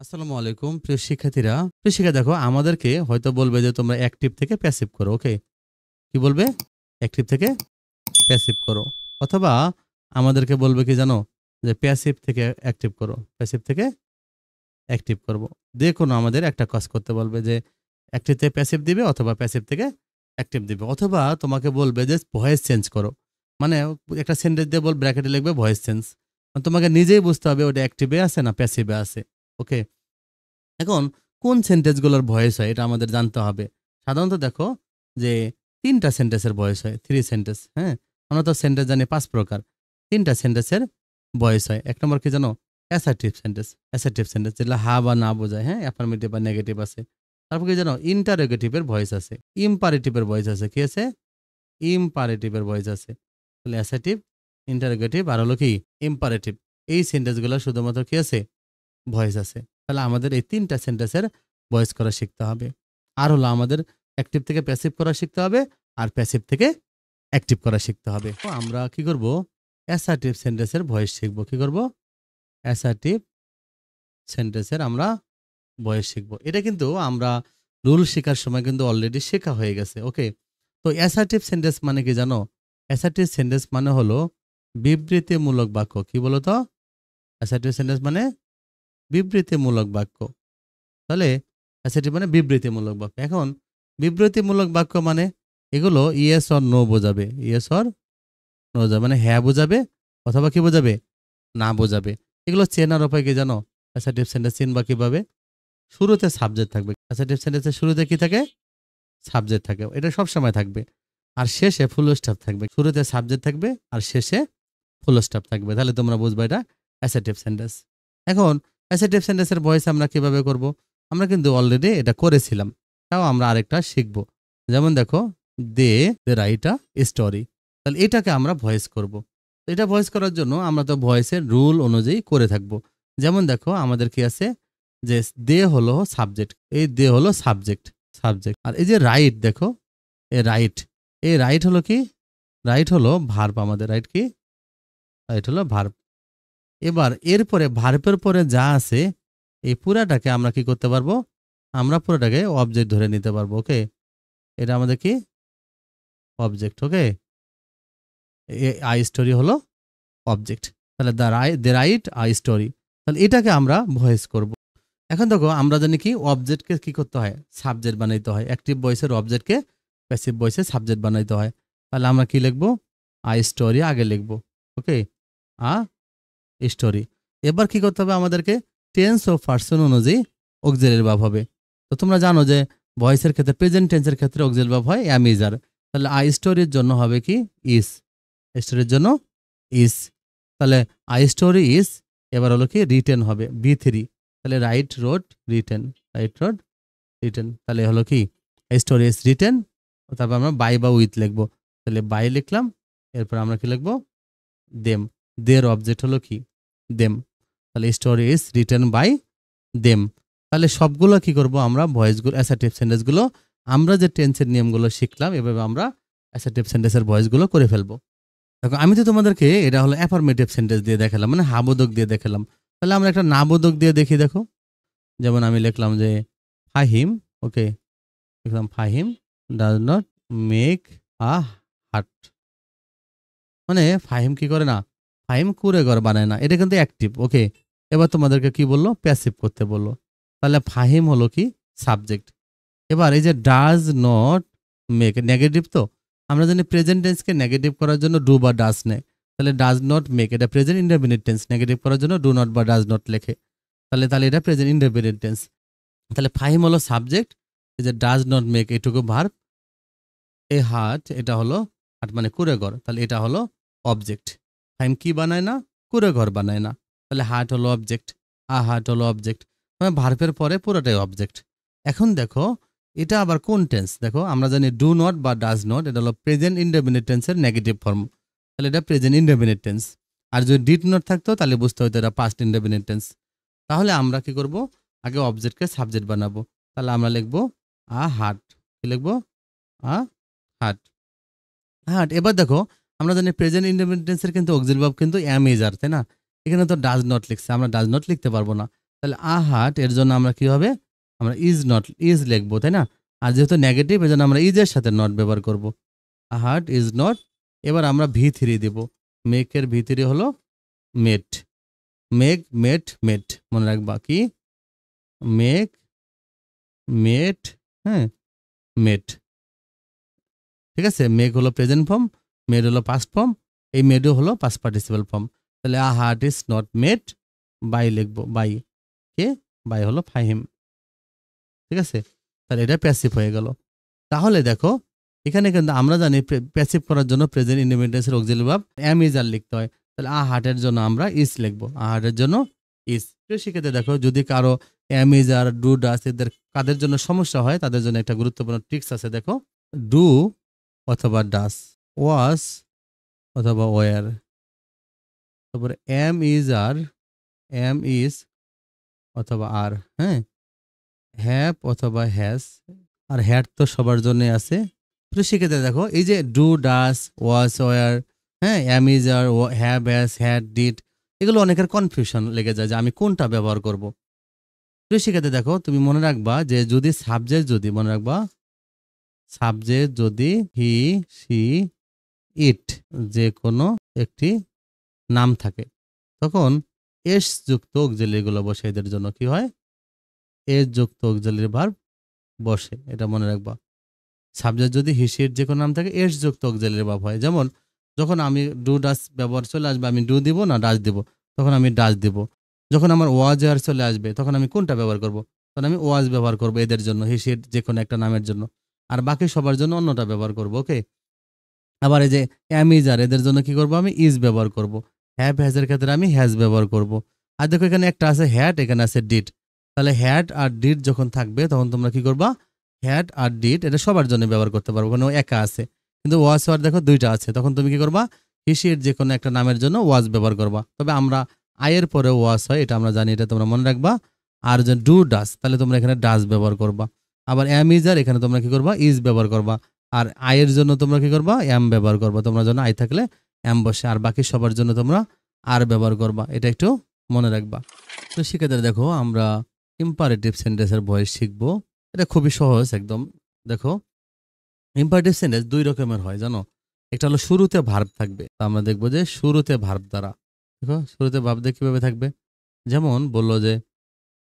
আসসালামু আলাইকুম প্রিয় শিক্ষার্থীরা। প্রিয় শিক্ষা দেখো আমাদেরকে হয়তো বলবে যে তোমরা অ্যাক্টিভ থেকে প্যাসিভ করো। ওকে, কি বলবে? অ্যাক্টিভ থেকে প্যাসিভ করো। অথবা আমাদেরকে বলবে কি জানো, যে প্যাসিভ থেকে অ্যাক্টিভ করো, প্যাসিভ থেকে অ্যাক্টিভ করব। যে কোনো আমাদের একটা কাজ করতে বলবে, যে অ্যাক্টিভ থেকে প্যাসিভ দিবে অথবা প্যাসিভ থেকে অ্যাক্টিভ দিবে। অথবা তোমাকে বলবে যে ভয়েস চেঞ্জ করো, মানে একটা সেন্টেন্স দিয়ে বল ব্র্যাকেটে লিখবে ভয়েস চেঞ্জ। তোমাকে নিজেই বুঝতে হবে ওটা অ্যাক্টিভে আছে না প্যাসিভে আছে। ওকে, এখন কোন সেন্টেন্সগুলোর ভয়েস হয় এটা আমাদের জানতে হবে। সাধারণত দেখো যে ৩টা সেন্টেন্সের ভয়েস হয়, 3 সেন্টেন্স। হ্যাঁ, আমরা তো সেন্টেন্স জানি ৫ প্রকার। ৩টা সেন্টেন্সের ভয়েস হয়। ১ নম্বর কি জানো? Assertive sentence. অ্যাসার্টিভ সেন্টেন্স যেগুলো হা বা না বোঝায়, হ্যাঁ, অ্যাফার্মেটিভ বা নেগেটিভ আছে। তারপর কি জানো? ইন্টারোগেটিভের ভয়েস আছে, ইম্পারেটিভের ভয়েস আছে। কি আছে? ইম্পারেটিভের ভয়েস আছে। তাহলে অ্যাসার্টিভ, ইন্টারোগেটিভ আর হলো কি ইম্পারেটিভ। এই সেন্টেন্সগুলো শুধুমাত্র কি আছে? ভয়েস আছে। তাহলে আমাদের এই ৩টা সেন্টেন্সের ভয়েস করা শিখতে হবে। আর হলো আমাদের অ্যাক্টিভ থেকে প্যাসিভ করা শিখতে হবে, আর প্যাসিভ থেকে অ্যাক্টিভ করা শিখতে হবে। তো আমরা কি করব? অ্যাসার্টিভ সেন্টেন্সের ভয়েস শিখব। কি করব? অ্যাসার্টিভ সেন্টেন্সের আমরা ভয়েস শিখব। এটা কিন্তু আমরা রুল শেখার সময় কিন্তু অলরেডি শেখা হয়ে গেছে। ওকে, তো অ্যাসার্টিভ সেন্টেন্স মানে কি জানো? অ্যাসার্টিভ সেন্টেন্স মানে হলো বিবৃতিমূলক বাক্য। কি বলো তো? অ্যাসার্টিভ সেন্টেন্স মানে বিবৃতিমূলক বাক্য। তাহলে অ্যাসার্টিভ মানে বিবৃতিমূলক বাক্য। এখন বিবৃতিমূলক বাক্য মানে এগুলো ইয়েস অর নো বোঝাবে। ইয়েস অর নো বোঝাবে, মানে হ্যাঁ বোঝাবে অথবা কি বোঝাবে? না বোঝাবে। এগুলো চেনার উপায় কি জানো? অ্যাসার্টিভ সেন্টেন্স চিনবা কিভাবে? শুরুতে সাবজেক্ট থাকবে। অ্যাসার্টিভ সেন্টেন্সের শুরুতে কি থাকে? সাবজেক্ট থাকে। এটা সবসময় থাকবে। আর শেষে ফুল স্টপ থাকবে। শুরুতে সাবজেক্ট থাকবে আর শেষে ফুল স্টপ থাকবে। তাহলে তোমরা বুঝবা এটা অ্যাসার্টিভ সেন্টেন্স। এখন অ্যাসার্টিভ সেন্টেন্সের ভয়েস আমরা কিভাবে করব? আমরা কিন্তু অলরেডি এটা করেছিলাম। তাও আমরা আরেকটা শিখব। যেমন দেখো, দে রাইট আ স্টোরি। তাহলে এটাকে আমরা ভয়েস করব। তো এটা ভয়েস করার জন্য আমরা তো ভয়েসের রুল অনুযায়ী করে থাকব। যেমন দেখো আমাদের কি আছে, যে দে হলো সাবজেক্ট, এই দে হলো সাবজেক্ট, সাবজেক্ট। আর এই যে রাইট দেখো, এ রাইট, এই রাইট হলো কি? রাইট হলো ভার্ব। আমাদের রাইট কি? রাইট হলো ভার্ব। এবার এরপরে ভার্বের পরে যা আছে এই পুরাটাকে আমরা কি করতে পারবো? আমরা পুরোটাকে অবজেক্ট ধরে নিতে পারবো। ওকে, এটা আমাদের কি? অবজেক্ট। ওকে, আই স্টোরি হলো অবজেক্ট। তাহলে দ্য রাইট আই স্টোরি। তাহলে এটাকে আমরা ভয়েস করব। এখন দেখো আমরা জানি কি অবজেক্টকে কি করতে হয়? সাবজেক্ট বানাইতে হয়। অ্যাক্টিভ ভয়েসের অবজেক্টকে প্যাসিভ ভয়েসে সাবজেক্ট বানাইতে হয়। তাহলে আমরা কি লিখবো? আই স্টোরি আগে লিখবো। ওকে, আ স্টোরি। এবার কি করতে হবে আমাদেরকে? টেন্স ও পার্সন অনুযায়ী অক্সিলারি ভার্ব হবে। তো তোমরা জানো যে ভয়েসের ক্ষেত্রে প্রেজেন্ট টেন্সের ক্ষেত্রে অক্সিলারি ভার্ব হয় অ্যাম ইজ আর। তাহলে আই স্টোরির জন্য হবে কি? ইজ। স্টোরির জন্য ইজ। তাহলে আই স্টোরি ইজ। এবার হলো কি রিটেন হবে বি3। তাহলে right road written, right road written. তাহলে হলো কি স্টোরি ইজ রিটেন। তারপর আমরা বাই বা উইথ লিখবো। তাহলে বাই লিখলাম, এরপর আমরা কি লিখবো? দেম। দের অবজেক্ট হলো কি? দেম। তাহলে story is written by them. তাহলে সবগুলো কি করব? আমরা ভয়েসগুলো অ্যাসার্টিভ সেন্টেন্সগুলো আমরা যে টেন্সের নিয়মগুলো শিখলাম এভাবে আমরা অ্যাসার্টিভ সেন্টেন্সের ভয়েসগুলো করে ফেলবো। দেখো আমি তো তোমাদেরকে এটা হলো অ্যাফার্মেটিভ সেন্টেন্স দিয়ে দেখালাম, মানে হাবোধক দিয়ে দেখালাম। তাহলে আমরা একটা নাবোধক দিয়ে দেখি। দেখো, যেমন আমি লিখলাম যে ফাহিম। ওকে, লিখলাম Fahim does not make a হাট। মানে ফাহিম কি করে না? ফাহিম কুঁড়ে ঘর বানায় না। এটা কিন্তু অ্যাক্টিভ। ওকে, এবার তোমাদেরকে কি বললো? প্যাসিভ করতে বললো। তাহলে ফাহিম হলো কি? সাবজেক্ট। এবার এই যে ডাজ নট মেক নেগেটিভ, তো আমরা জানি প্রেজেন্ট টেন্সকে নেগেটিভ করার জন্য ডু বা ডাজ নেয়। তাহলে ডাজ নট মেক এটা প্রেজেন্ট ইনডেফিনিট টেন্স, নেগেটিভ করার জন্য ডু নট বা ডাজ নট লেখে। তাহলে তাহলে এটা প্রেজেন্ট ইনডেফিনিট টেন্স। তাহলে ফাহিম হলো সাবজেক্ট, এই যে ডাজ নট মেক এটুকু ভার্ব, এ হাট এটা হলো হাট মানে কুঁড়েঘর, তাহলে এটা হলো অবজেক্ট। ফাহিম কি বানায় না? কুঁড়েঘর বানায় না। তাহলে হাট হলো অবজেক্ট, আ হাট হলো অবজেক্ট, মানে ভার্বের পরে পুরোটাই অবজেক্ট। এখন দেখো এটা আবার কোন টেন্স? দেখো আমরা জানি ডু নট বা ডাজ নট এটা হলো প্রেজেন্ট ইনডেফিনিট টেন্সের নেগেটিভ ফর্ম। তাহলে এটা প্রেজেন্ট ইনডেফিনিট টেন্স। আর যদি ডিড নট থাকতো তাহলে বুঝতে হতো এটা পাস্ট ইনডেফিনিট টেন্স। তাহলে আমরা কি করব? আগে অবজেক্টকে সাবজেক্ট বানাবো। তাহলে আমরা লিখবো আ হাট। কি লিখবো? আ হাট। হাট। এবার দেখো আমরা জানি প্রেজেন্ট ইনডেফিনিট টেন্সের কিন্তু অক্সিলারি ভার্ব কিন্তু অ্যাম ইজ আর, তাই না? এখানে তো ডাজ নট লিখছে, আমরা ডাজ নট লিখতে পারবো না। তাহলে আ হার্ট এর জন্য আমরা কি হবে, আমরা ইজ লিখবো, তাই না? আর যেহেতু নেগেটিভ এর জন্য আমরা ইজের সাথে নট ব্যবহার করব। আ হার্ট ইজ নট। এবার আমরা ভি3 দিব। মেকের ভি3 হলো মেট। মেক, মেট, মেট, মনে রাখবা কি? মেক, মেট, হ্যাঁ, মেট। ঠিক আছে, মেক হলো প্রেজেন্ট ফর্ম, মেড হলো পাস্ট ফর্ম, এই মেডও হলো পাস্ট পার্টিসিপাল ফর্ম। তাহলে a heart is not made by লিখবো, বাই কে? বাই হলো ফাহিম। ঠিক আছে, তাহলে এটা প্যাসিভ হয়ে গেল। তাহলে দেখো এখানে কিন্তু আমরা জানি প্যাসিভ করার জন্য প্রেজেন্ট ইন্ডিপেন্ডেন্সের auxiliary verb am is are লিখতে হয়। তাহলে আ হার্টের জন্য আমরা ইজ লিখবো, আ হার্টের জন্য ইজ। সেক্ষেত্রে দেখো যদি কারো am is are do does এদের কাদের জন্য সমস্যা হয় তাদের জন্য একটা গুরুত্বপূর্ণ ট্রিক্স আছে। দেখো, ডু অথবা ডাস, ওয়াস অথবা ওয়ার, তারপরে am is are, am is অথবা আর, হ্যাঁ, হ্যাভ অথবা হ্যাজ, আর হ্যাড তো সবার জন্য আছে। তো সেক্ষেত্রে দেখো এই যে ডু ডাস ওয়াজ ওয়ার, হ্যাঁ, am is are, have has had did, এগুলো অনেকের কনফিউশন লেগে যায় যে আমি কোনটা ব্যবহার করব। তো সেক্ষেত্রে দেখো তুমি মনে রাখবা যে যদি সাবজেক্ট, যদি মনে রাখবা সাবজেক্ট যদি হি সি ইট যে কোনো একটি নাম থাকে তখন এস যুক্ত অক্সিলারি গুলো বসে, এদের জন্য কি হয়? এস যুক্ত অক্সিলারি ভার্ব বসে, এটা মনে রাখবা। সাবজেক্ট যদি হিসির যে কোনো নাম থাকে এস যুক্ত অক্সিলারি ভার্ব হয়। যেমন যখন আমি ডু ডাস ব্যবহার চলে আসবে আমি ডু দিব না ডাস দিব, তখন আমি ডাস দিব। যখন আমার ওয়াজ আর চলে আসবে তখন আমি কোনটা ব্যবহার করব? তখন আমি ওয়াজ ব্যবহার করব এদের জন্য, হিসির যে কোনো একটা নামের জন্য। আর বাকি সবার জন্য অন্যটা ব্যবহার করব। ওকে, আবার এই যে অ্যাম ইজ আর এদের জন্য কি করব? আমি ইজ ব্যবহার করব। হ্যাভ হ্যাজের ক্ষেত্রে আমি হ্যাজ ব্যবহার করব। আর দেখো এখানে একটা আছে হ্যাড, এখানে আছে ডিড। তাহলে হ্যাড আর ডিড যখন থাকবে তখন তোমরা কি করবা? হ্যাড আর ডিড এটা সবার জন্য ব্যবহার করতে পারবো, কোনো একা আছে। কিন্তু ওয়াজ আর দেখো দুইটা আছে, তখন তুমি কি করবা? হিসির যে কোনো একটা নামের জন্য ওয়াজ ব্যবহার করবা। তবে আমরা আয়ের পরে ওয়াজ হয় এটা আমরা জানি, এটা তোমরা মনে রাখবা। আর যে ডু ডাস তাহলে তোমরা এখানে ডাস ব্যবহার করবা। আবার অ্যাম ইজ আর এখানে তোমরা কি করবা? ইজ ব্যবহার করবা। আর আয়ের জন্য তোমরা কি করবা? এম ব্যবহার করবা। তোমরা জন্য আই থাকলে এম বসে, আর বাকি সবার জন্য তোমরা আর ব্যবহার করবা, এটা একটু মনে রাখবা। তো সেক্ষেত্রে দেখো আমরা ইম্পারেটিভ সেন্টেন্সের ভয়েস শিখবো। এটা খুবই সহজ একদম। দেখো ইম্পারেটিভ সেন্টেন্স দুই রকমের হয় জানো। একটা হলো শুরুতে ভার্ব থাকবে, তা আমরা দেখবো যে শুরুতে ভার্ব দ্বারা, দেখো শুরুতে ভার্ব দিয়ে কিভাবে থাকবে। যেমন বললো যে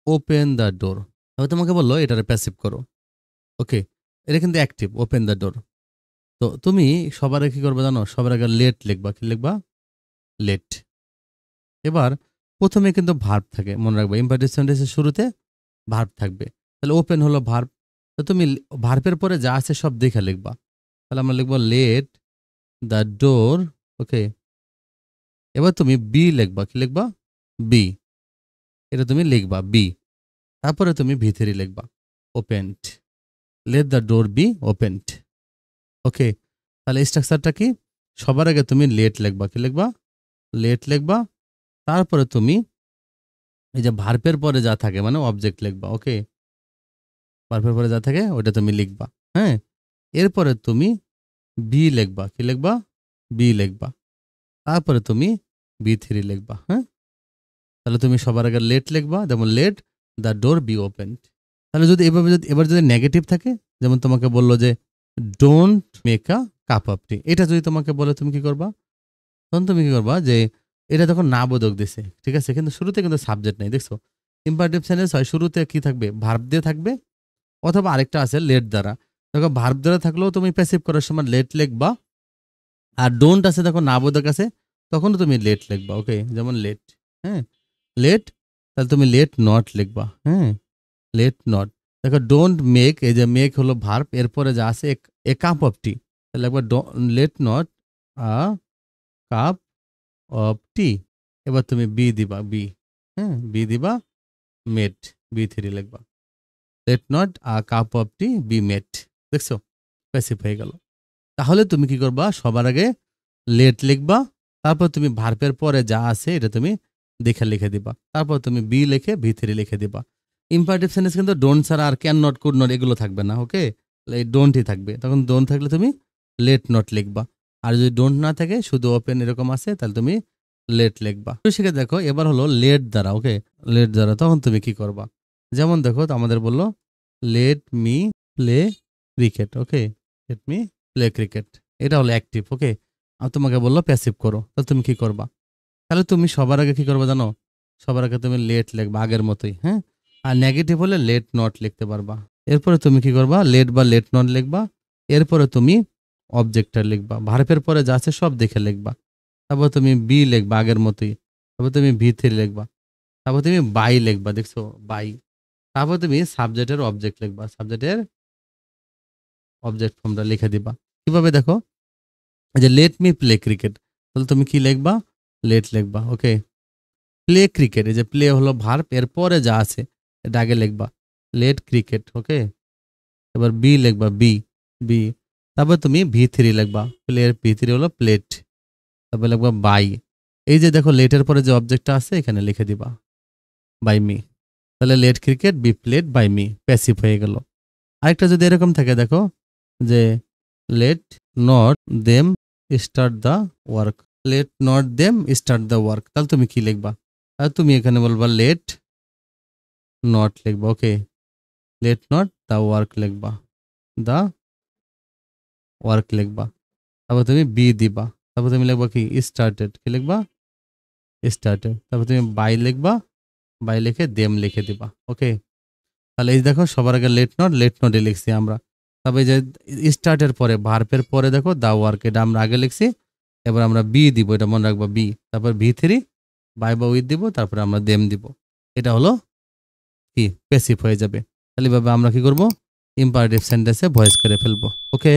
ওপেন দ্য ডোর, তবে তোমাকে বললো এটারে প্যাসিভ করো। ওকে, এটা কিন্তু অ্যাক্টিভ, ওপেন দ্য ডোর। তো তুমি সবার আগে কি করবে জানো? সবার আগে লেট লিখবা। কি লিখবা? লেট। এবার প্রথমে কিন্তু ভার্ব থাকে, মনে রাখবে ইম্পারেটিভ সেন্টেন্সের শুরুতে ভার্ব থাকবে। তাহলে ওপেন হলো ভার্ব, তো তুমি ভার্বের পরে যা আছে সব দেখে লিখবা। তাহলে আমরা লিখবো লেট দ্য ডোর। ওকে, এবার তুমি বি লিখবা। কি লিখবা? বি, এটা তুমি লিখবা বি। তারপরে তুমি ভি3 লিখবা, opened. Let the door be opened. Okay, তাহলে স্ট্রাকচারটা কি? সবার আগে তুমি লেট লিখবা। কি লিখবা? লেট লিখবা। তারপরে তুমি এই যে ভার্বের পরে যা থাকে মানে অবজেক্ট লিখবা। ওকে, ভার্বের পরে যা থাকে ওটা তুমি লিখবা। হ্যাঁ, এরপরে তুমি বি লিখবা। কি লিখবা? বি লিখবা। তারপরে তুমি ভি3 লিখবা। হ্যাঁ, তাহলে তুমি সবার আগে লেট লিখবা, যেমন late the door be open. তাহলে যদি এভাবে এবার যদি নেগেটিভ থাকে, যেমন তোমাকে বললো যে don't make a cup of tea, এটা যদি তোমাকে বলে তুমি কি করবা? তখন তুমি কি করবা যে এটা তখন না বোধক দিছে, ঠিক আছে, কিন্তু শুরুতে কিন্তু সাবজেক্ট নেই। দেখছো ইম্পারেটিভ সেন্টেন্স হয় শুরুতে কি থাকবে? ভার্ব দিয়ে থাকবে, অথবা আরেকটা আছে লেট দ্বারা। দেখো ভার্ব দ্বারা থাকলেও তুমি প্যাসিভ করার সময় লেট লিখবা, আর ডোন্ট আছে দেখো না বোধক আছে, তখনও তুমি লেট লিখবা। ওকে, যেমন লেট, হ্যাঁ, লেট, তাহলে তুমি লেট নট লিখবা। হ্যাঁ, লেট নট। দেখো ডোন্ট মেক, এই যে মেক হলো ভার্ব, এরপরে যা আছে এ কাপ অফ টি, তাহলে একবার let not a cup of tea. এবার তুমি বি দিবা, বি, হ্যাঁ, বি দিবা, মেট, বি3 লিখবা। Late not a cup of T B মেট। দেখছো প্যাসিভ হয়ে গেল। তাহলে তুমি কি করবা? সবার আগে লেট লিখবা, তারপর তুমি ভার্বের পরে যা আছে এটা তুমি দেখে লিখে দিবা, তারপর তুমি বি লিখে ভি3 লিখে দিবা। ইম্পারেটিভ সেন্টেন্স কিন্তু ডোন্ট ছাড়া আর ক্যান নট, কুড নট এগুলো থাকবে না। ওকে, এই ডোন্টই থাকবে। তখন ডোন্ট থাকলে তুমি লেট নট লিখবা। আর যদি ডোন্ট না থাকে শুধু ওপেন এরকম আছে তাহলে তুমি লেট লিখবা। তো সেখানে দেখো এবার হলো লেট দ্বারা, ওকে, লেট দ্বারা তখন তুমি কি করবা? যেমন দেখো আমাদের বললো লেট মি প্লে ক্রিকেট, ওকে, লেট মি প্লে ক্রিকেট, এটা হলো অ্যাক্টিভ, ওকে। আর তোমাকে বললো প্যাসিভ করো, তাহলে তুমি কি করবা? তাহলে তুমি সবার আগে কি করবে জানো? সবার আগে তুমি লেট লিখবা আগের মতোই, হ্যাঁ। আর নেগেটিভ হলে লেট নট লিখতে পারবা। এরপরে তুমি কি করবা? লেট বা লেট নট লিখবা। এরপরে তুমি অবজেক্টটা লিখবা, ভার্বের পরে যা আছে সব দেখে লিখবা। তারপর তুমি বি লিখবা আগের মতোই। তারপর তুমি ভি3 লিখবা। তারপর তুমি বাই লিখবা, দেখছো বাই। তারপর তুমি সাবজেক্টের অবজেক্ট লিখবা, সাবজেক্টের অবজেক্ট ফর্মটা লিখে দিবা। কিভাবে দেখো, এই যে লেট মি প্লে ক্রিকেট, তাহলে তুমি কি লিখবা? লেট লিখবা, ওকে। প্লে ক্রিকেট, এই যে প্লে হলো ভার্ব, এর পরে যা আছে এটা আগে লিখবা, লেট ক্রিকেট, ওকে। এবার বি লিখবা, বি বি। তারপর তুমি ভি3 লিখবা, প্লের ভি3 হলো প্লেট। তারপর লিখবা বাই। এই যে দেখো লেটের পরে যে অবজেক্টটা আছে এখানে লিখে দিবা, বাই মি। তাহলে let cricket be played by me, passive হয়ে গেল। আরেকটা যদি এরকম থাকে দেখো যে let not them start the work, let not them start the work, তাহলে তুমি কি লিখবা? তাহলে তুমি এখানে বলবা লেট নট লিখবা, ওকে, লেট নট দ্য ওয়ার্ক লিখবা, দ্য ওয়ার্ক লিখবা। তারপর তুমি বি দিবা। তারপর তুমি লিখবা কি? স্টার্টেড, কি লিখবা? স্টার্টেড। তারপর তুমি বাই লিখবা, বাই লিখে দেম লিখে দিবা, ওকে। তাহলে এই দেখো সবার আগে লেট নটে লিখছি আমরা। তবে যে স্টার্টের পরে ভার্বের পরে দেখো দা ওয়ার্ক, এটা আমরা আগে লিখছি। এবার আমরা বি দিব, এটা মনে রাখবো বি। তারপর ভি3 বাই বা উইথ দিব, তারপরে আমরা দেম দিব। এটা হলো কি? প্যাসিভ হয়ে যাবে। তাহলে এভাবে আমরা কি করব? ইম্পারেটিভ সেন্টেন্সে ভয়েস করে ফেলবো, ওকে।